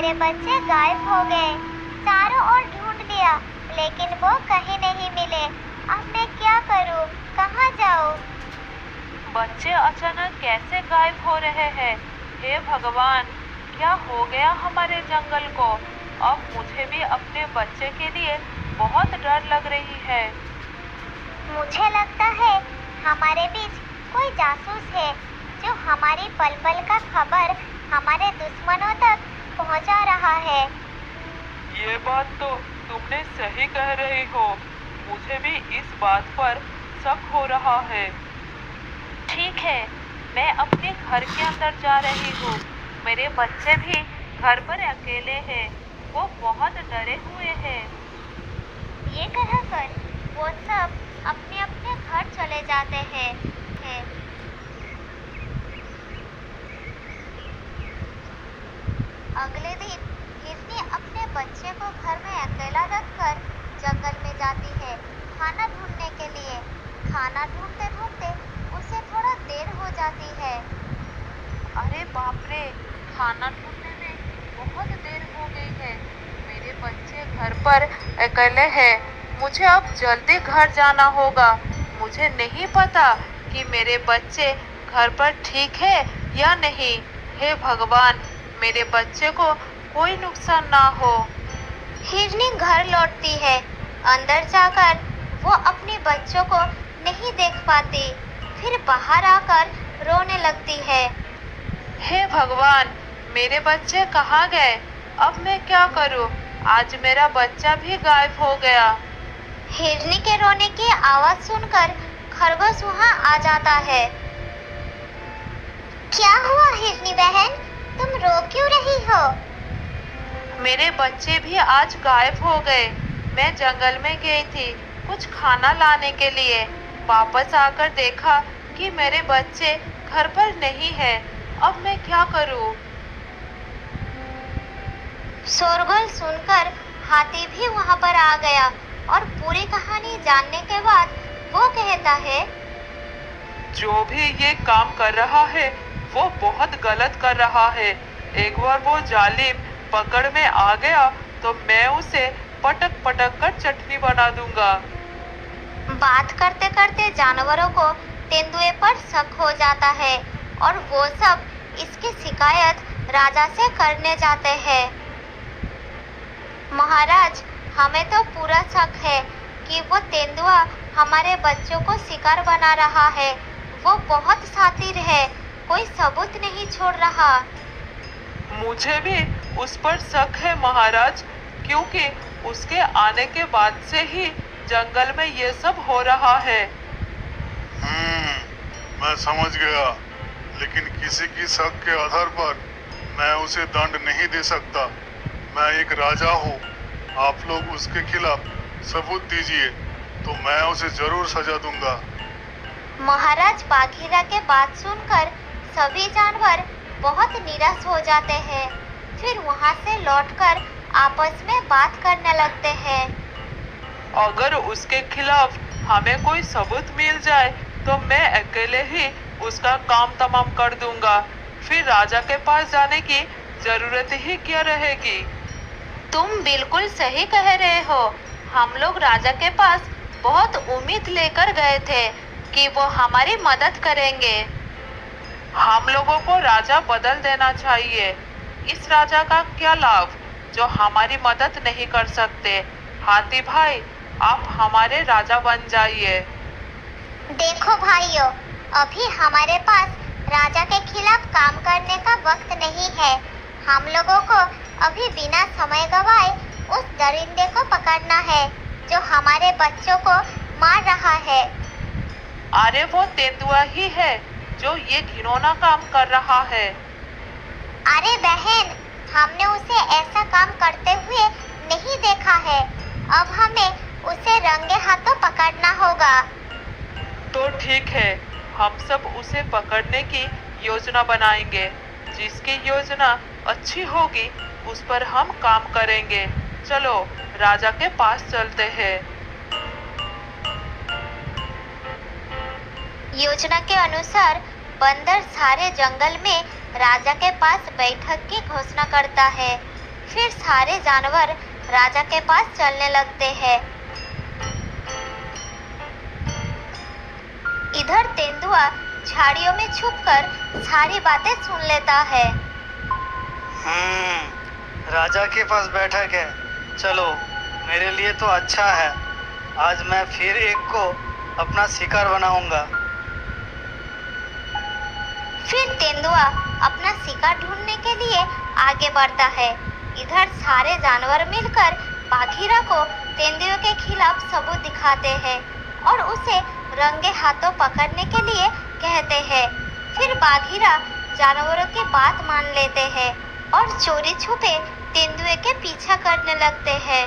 मेरे बच्चे गायब हो गए। चारों ओर ढूंढ लिया, लेकिन वो कहीं नहीं मिले। अब मैं क्या करूं? कहाँ जाऊं? बच्चे अचानक कैसे गायब हो रहे हैं? हे भगवान, क्या हो गया हमारे जंगल को? अब मुझे भी अपने बच्चे के लिए बहुत डर लग रही है। मुझे लगता है हमारे बीच कोई जासूस है जो हमारी पल पल का खबर हमारे दुश्मनों तक पहुंचा रहा है। ये बात तो तुमने सही कह रही हो। मुझे भी इस बात पर शक हो रहा है। ठीक है, मैं अपने घर के अंदर जा रही हूँ। मेरे बच्चे भी घर पर अकेले हैं। वो बहुत डरे हुए हैं। ये कहकर वो सब अपने अपने घर चले जाते हैं। अगले दिन हिरनी अपने बच्चे को घर में अकेला रखकर जंगल में जाती है खाना ढूंढने के लिए। खाना ढूंढते ढूंढते उसे थोड़ा देर हो जाती है। अरे बाप रे, खाना ढूंढने में बहुत देर हो गई है। मेरे बच्चे घर पर अकेले हैं। मुझे अब जल्दी घर जाना होगा। मुझे नहीं पता कि मेरे बच्चे घर पर ठीक है या नहीं। हे भगवान, मेरे बच्चे को कोई नुकसान ना हो। हिरनी घर लौटती है। अंदर जाकर वो अपने बच्चों को नहीं देख पाती। फिर बाहर आकर रोने लगती है। हे भगवान, मेरे बच्चे कहाँ गए? अब मैं क्या करूं? आज मेरा बच्चा भी गायब हो गया। हिरनी के रोने की आवाज सुनकर खरगोश वहाँ आ जाता है। क्या हुआ हिरनी बहन? तुम रो क्यों रही हो? मेरे बच्चे भी आज गायब हो गए। मैं जंगल में गई थी कुछ खाना लाने के लिए। वापस आकर देखा कि मेरे बच्चे घर पर नहीं है। अब मैं क्या करूं? शोरगुल सुनकर हाथी भी वहाँ पर आ गया और पूरी कहानी जानने के बाद वो कहता है, जो भी ये काम कर रहा है वो बहुत गलत कर रहा है। एक बार वो जालिम पकड़ में आ गया तो मैं उसे पटक पटक कर चटनी बना दूंगा। बात करते करते जानवरों को तेंदुए पर शक हो जाता है और वो सब इसकी शिकायत राजा से करने जाते हैं। महाराज, हमें तो पूरा शक है कि वो तेंदुआ हमारे बच्चों को शिकार बना रहा है। वो बहुत शातिर है, कोई सबूत नहीं छोड़ रहा। मुझे भी उस पर शक है महाराज, क्योंकि उसके आने के बाद से ही जंगल में ये सब हो रहा है। मैं समझ गया, लेकिन किसी की शक के आधार पर मैं उसे दंड नहीं दे सकता। मैं एक राजा हूँ। आप लोग उसके खिलाफ सबूत दीजिए तो मैं उसे जरूर सजा दूंगा। महाराज बाघीरा के बात सुनकर सभी जानवर बहुत निराश हो जाते हैं। फिर वहाँ से लौटकर आपस में बात करने लगते हैं। अगर उसके खिलाफ हमें कोई सबूत मिल जाए तो मैं अकेले ही उसका काम तमाम कर दूंगा। फिर राजा के पास जाने की जरूरत ही क्या रहेगी। तुम बिल्कुल सही कह रहे हो। हम लोग राजा के पास बहुत उम्मीद लेकर गए थे कि वो हमारी मदद करेंगे। हम लोगों को राजा बदल देना चाहिए। इस राजा का क्या लाभ जो हमारी मदद नहीं कर सकते। हाथी भाई, आप हमारे राजा बन जाइए। देखो भाइयों, अभी हमारे पास राजा के खिलाफ काम करने का वक्त नहीं है। हम लोगों को अभी बिना समय गवाए उस दरिंदे को पकड़ना है जो हमारे बच्चों को मार रहा है। अरे वो तेंदुआ ही है जो ये घिनौना काम कर रहा है। अरे बहन, हमने उसे ऐसा काम करते हुए नहीं देखा है। अब हमें उसे रंगे हाथों पकड़ना होगा। तो ठीक है, हम सब उसे पकड़ने की योजना बनाएंगे। जिसकी योजना अच्छी होगी उस पर हम काम करेंगे। चलो राजा के पास चलते हैं। योजना के अनुसार बंदर सारे जंगल में राजा के पास बैठक की घोषणा करता है। फिर सारे जानवर राजा के पास चलने लगते हैं। इधर तेंदुआ झाड़ियों में छुपकर सारी बातें सुन लेता है। राजा के पास बैठक है। चलो, मेरे लिए तो अच्छा है। आज मैं फिर एक को अपना शिकार बनाऊंगा। फिर तेंदुआ अपना शिकार ढूंढने के लिए आगे बढ़ता है। इधर सारे जानवर मिलकर बाघीरा को तेंदुए के खिलाफ सबूत दिखाते हैं और उसे रंगे हाथों पकड़ने के लिए कहते हैं। फिर बाघीरा जानवरों की बात मान लेते हैं और चोरी छुपे तेंदुए के पीछा करने लगते हैं।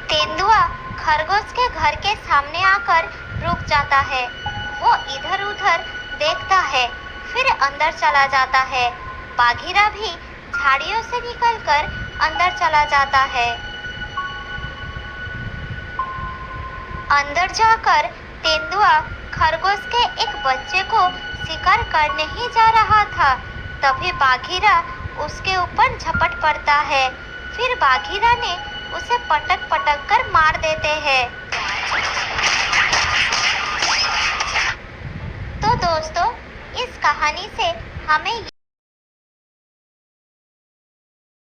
तेंदुआ खरगोश के घर के सामने आकर रुक जाता है। वो इधर उधर देखता है, फिर अंदर चला जाता है। बाघीरा भी झाड़ियों से निकलकर अंदर चला जाता है। अंदर जाकर तेंदुआ खरगोश के एक बच्चे को शिकार करने ही जा रहा था, तभी बाघीरा उसके ऊपर झपट पड़ता है। फिर बाघीरा ने उसे पटक पटक कर मार देते हैं। तो दोस्तों, इस कहानी से हमें